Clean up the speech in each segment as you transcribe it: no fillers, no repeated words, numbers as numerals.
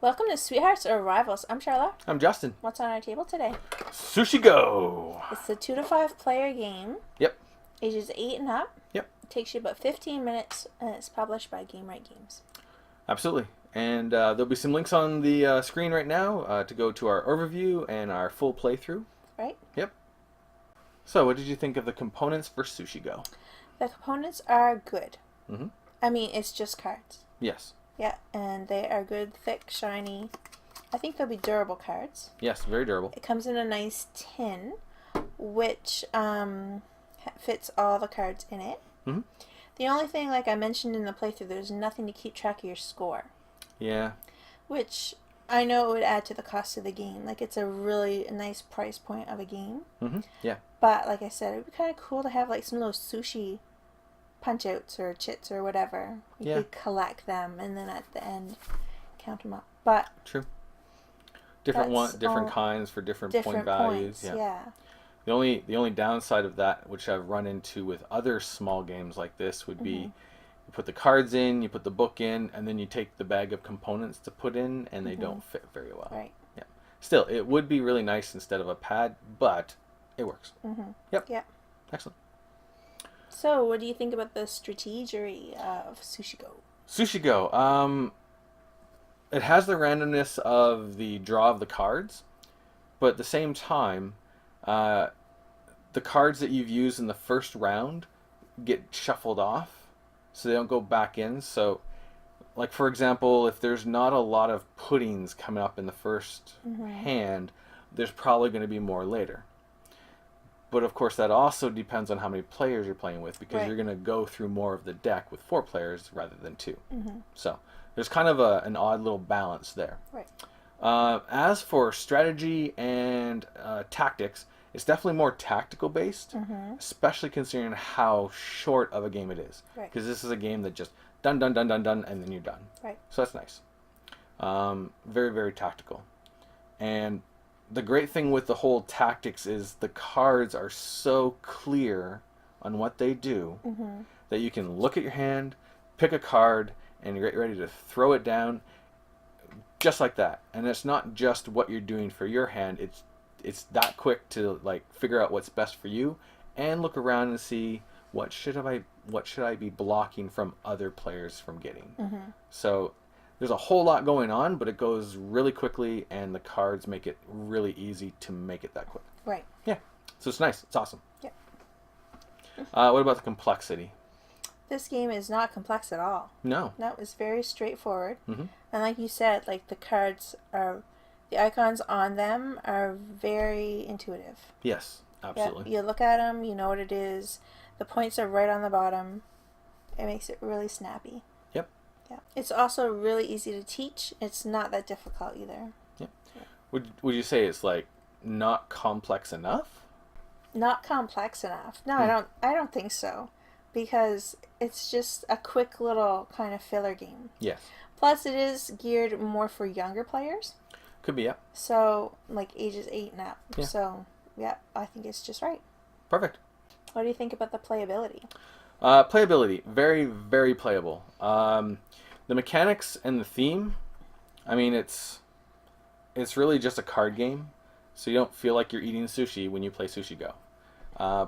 Welcome to Sweethearts or Rivals. I'm Charlotte. I'm Justin. What's on our table today? Sushi Go! It's a 2 to 5 player game. Yep. Ages 8 and up. Yep. It takes you about 15 minutes, and it's published by Game Right Games. Absolutely. And there'll be some links on the screen right now to go to our overview and our full playthrough. Right? Yep. So, what did you think of the components for Sushi Go? The components are good. Mm-hmm. I mean, it's just cards. Yes. Yeah, and they are good, thick, shiny. I think they'll be durable cards. Yes, very durable. It comes in a nice tin, which fits all the cards in it. Mm-hmm. The only thing, like I mentioned in the playthrough, there's nothing to keep track of your score. Yeah. Which I know it would add to the cost of the game. Like, it's a really nice price point of a game. Mm-hmm. Yeah. But, like I said, it would be kind of cool to have, like, some of those sushi punch-outs or chits or whatever. You could collect them and then at the end count them up. But true. Different kinds for different point values. Points, yeah. The only downside of that, which I've run into with other small games like this, would be you put the cards in, you put the book in, and then you take the bag of components to put in, and they don't fit very well. Right. Yeah. Still, it would be really nice instead of a pad, but it works. Yep. Yep. Excellent. So, what do you think about the strategery of Sushi Go? Sushi Go. It has the randomness of the draw of the cards, but at the same time, the cards that you've used in the first round get shuffled off, so they don't go back in. So, like for example, if there's not a lot of puddings coming up in the first hand, there's probably going to be more later. But of course, that also depends on how many players you're playing with, because you're going to go through more of the deck with 4 players rather than 2. So there's kind of an odd little balance there. Right. As for strategy and tactics, it's definitely more tactical based, especially considering how short of a game it is. Because this is a game that just done, and then you're done. Right. So that's nice. Very, very tactical. And the great thing with the whole tactics is the cards are so clear on what they do that you can look at your hand, pick a card, and you're ready to throw it down just like that. And it's not just what you're doing for your hand. It's that quick to like figure out what's best for you and look around and see what should I be blocking from other players from getting. So there's a whole lot going on, but it goes really quickly, and the cards make it really easy to make it that quick. Right. Yeah. So it's nice. It's awesome. Yep. What about the complexity? This game is not complex at all. No. No, it's very straightforward. And like you said, like the cards are, the icons on them are very intuitive. Yes, absolutely. Yep. You look at them, you know what it is. The points are right on the bottom. It makes it really snappy. Yep. Yeah. It's also really easy to teach. It's not that difficult either. Yep. Would you say it's like not complex enough? Not complex enough. No, I don't think so. Because it's just a quick little kind of filler game. Yes. Plus, it is geared more for younger players. Could be, yeah. So, like ages 8 and up. Yeah. So, yeah, I think it's just right. Perfect. What do you think about the playability? Playability, very, very playable. The mechanics and the theme, I mean, it's really just a card game, so you don't feel like you're eating sushi when you play Sushi Go.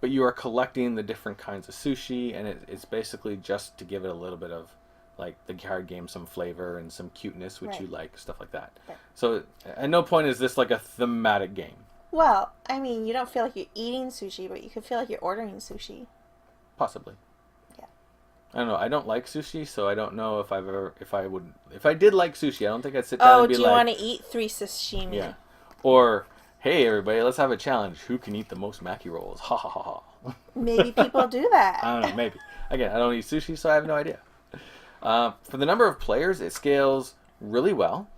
But you are collecting the different kinds of sushi, and it's basically just to give it a little bit of, like, the card game some flavor and some cuteness, which you like, stuff like that. Right. So at no point is this like a thematic game. Well, I mean, you don't feel like you're eating sushi, but you could feel like you're ordering sushi. Possibly. Yeah. I don't know. I don't like sushi, so I don't know if I did like sushi, I don't think I'd sit down and be like, do you want to eat 3 sashimi? Yeah. Or, hey, everybody, let's have a challenge. Who can eat the most maki rolls? Ha ha ha ha. Maybe people do that. I don't know, maybe. Again, I don't eat sushi, so I have no idea. For the number of players, it scales really well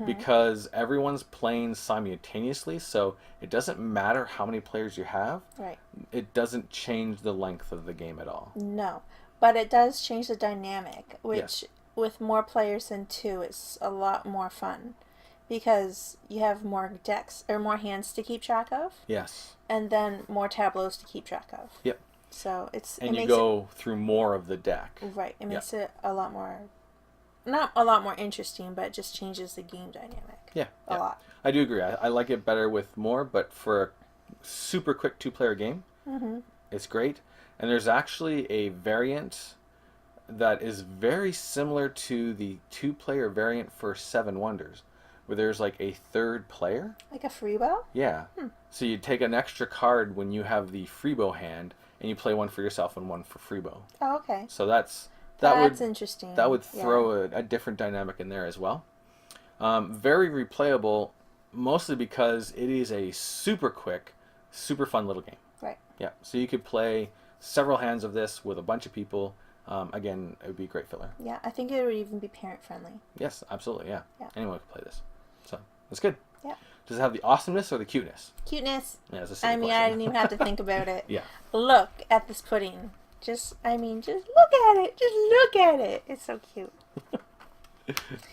because everyone's playing simultaneously, so it doesn't matter how many players you have. Right. It doesn't change the length of the game at all. No, but it does change the dynamic, which with more players than 2, it's a lot more fun. because you have more decks or more hands to keep track of. Yes. And then more tableaus to keep track of. Yep. So and you go through more of the deck. Right. It makes it a lot more, not a lot more interesting, but it just changes the game dynamic. Yeah. A lot. I do agree. I like it better with more, but for a super quick 2-player game, it's great. And there's actually a variant that is very similar to the 2-player variant for Seven Wonders, where there's like a third player. Like a freebow? Yeah. So you take an extra card when you have the freebow hand, and you play one for yourself and one for freebow. Oh, okay. So that's interesting. That would throw a different dynamic in there as well. Very replayable, mostly because it is a super quick, super fun little game. Right. Yeah. So you could play several hands of this with a bunch of people. Again, it would be a great filler. Yeah, I think it would even be parent friendly. Yes, absolutely. Yeah. Anyone could play this. So that's good. Yeah. Does it have the awesomeness or the cuteness? Cuteness. Yeah, it's a silly question. I didn't even have to think about it. Yeah. Look at this pudding. Just look at it. Just look at it. It's so cute.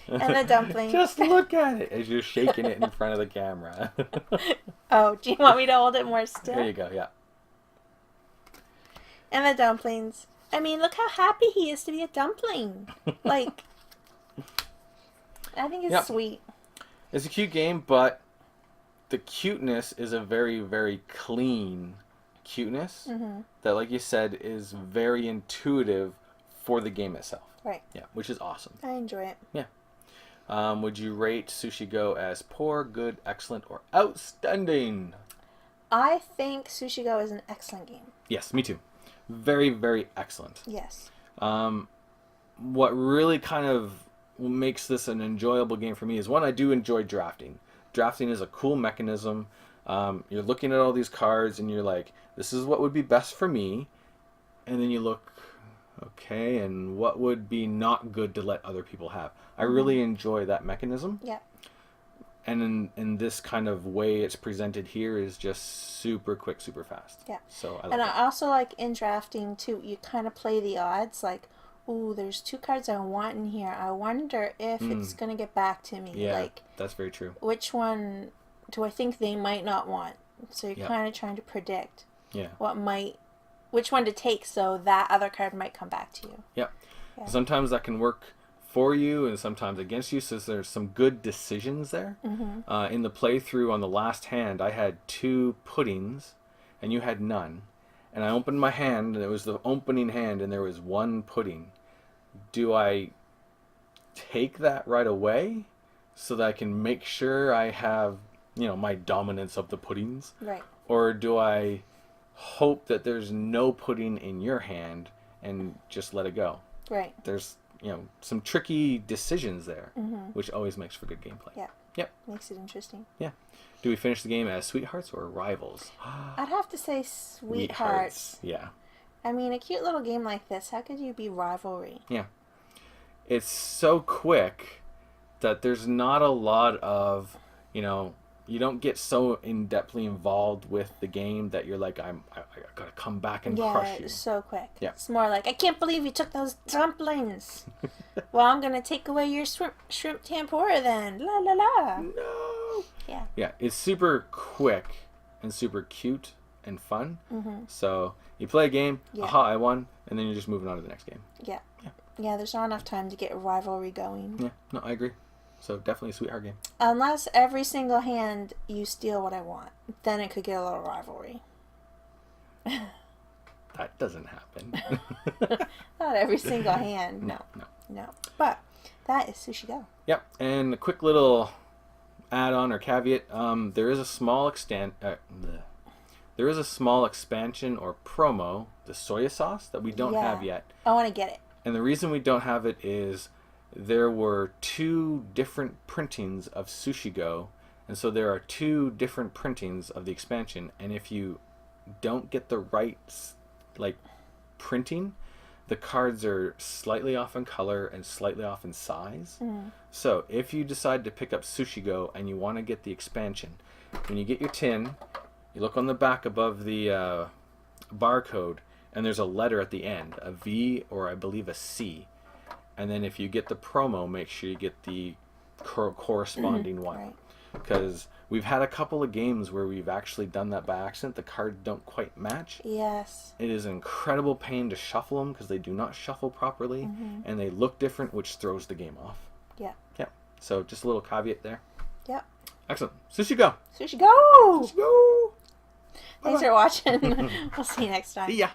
And the dumpling. Just look at it as you're shaking it in front of the camera. Oh, do you want me to hold it more still? There you go, yeah. And the dumplings. I mean, look how happy he is to be a dumpling. Like, I think it's sweet. It's a cute game, but the cuteness is a very, very clean cuteness that, like you said, is very intuitive for the game itself. Right. Yeah, which is awesome. I enjoy it. Yeah. Would you rate Sushi Go as poor, good, excellent, or outstanding? I think Sushi Go is an excellent game. Yes, me too. Very, very excellent. Yes. What really kind of makes this an enjoyable game for me is, one, I do enjoy drafting. Drafting is a cool mechanism. You're looking at all these cards and you're like, this is what would be best for me. And then you look, okay, and what would be not good to let other people have. I really enjoy that mechanism. Yeah. And in this kind of way it's presented here is just super quick, super fast. Yeah. So I also like in drafting too, you kind of play the odds, like, ooh, there's 2 cards I want in here. I wonder if it's going to get back to me. Yeah, like, that's very true. Which one do I think they might not want? So you're kind of trying to predict which one to take so that other card might come back to you. Yep. Yeah. Sometimes that can work for you and sometimes against you, so there's some good decisions there. In the playthrough on the last hand, I had 2 puddings and you had none. And I opened my hand, and it was the opening hand, and there was 1 pudding. Do I take that right away so that I can make sure I have, my dominance of the puddings? Right. Or do I hope that there's no pudding in your hand and just let it go? Right. There's, some tricky decisions there, which always makes for good gameplay. Yeah. Yep. Makes it interesting. Yeah. Do we finish the game as sweethearts or rivals? I'd have to say sweethearts. Yeah. I mean, a cute little game like this, how could you be rivalry? Yeah. It's so quick that there's not a lot of, you don't get so in-depthly involved with the game that you're like, I gotta come back and crush you. Yeah, it's so quick. Yeah. It's more like, I can't believe you took those dumplings. Well, I'm gonna take away your shrimp tempura then. La la la. No. Yeah. Yeah, it's super quick and super cute and fun. So you play a game, aha, I won, and then you're just moving on to the next game. Yeah. Yeah, there's not enough time to get rivalry going. Yeah, no, I agree. So definitely a sweetheart game. Unless every single hand you steal what I want. Then it could get a little rivalry. That doesn't happen. Not every single hand. No. But that is Sushi Go. Yep. And a quick little add-on or caveat. There is a small expansion or promo, the soya sauce, that we don't have yet. I want to get it. And the reason we don't have it is there were 2 different printings of Sushi Go, and so there are 2 different printings of the expansion, and if you don't get the right printing, the cards are slightly off in color and slightly off in size. So if you decide to pick up Sushi Go and you want to get the expansion, when you get your tin, you look on the back above the barcode, and there's a letter at the end, a V or I believe a C. And then if you get the promo, make sure you get the corresponding one. Right. Because we've had a couple of games where we've actually done that by accident. The cards don't quite match. Yes. It is an incredible pain to shuffle them because they do not shuffle properly, and they look different, which throws the game off. Yeah. Yeah. So just a little caveat there. Yep. Excellent. Sushi go. Sushi go! Sushi go! Thanks for watching. We'll see you next time. See ya.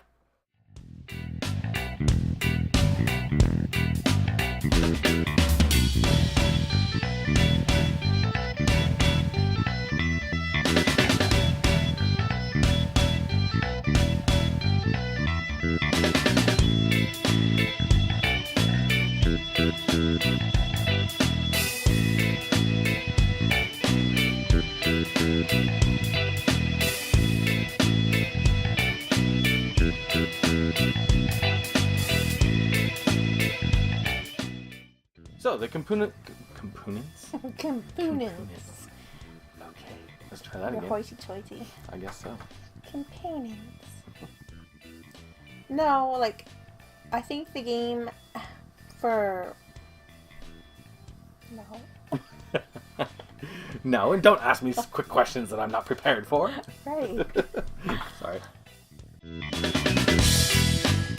So the components. Components. Okay, let's try that You're again. hoity-toity. I guess so. Components. No, like, I think the game for... No. No, and don't ask me quick questions that I'm not prepared for. Right. Sorry.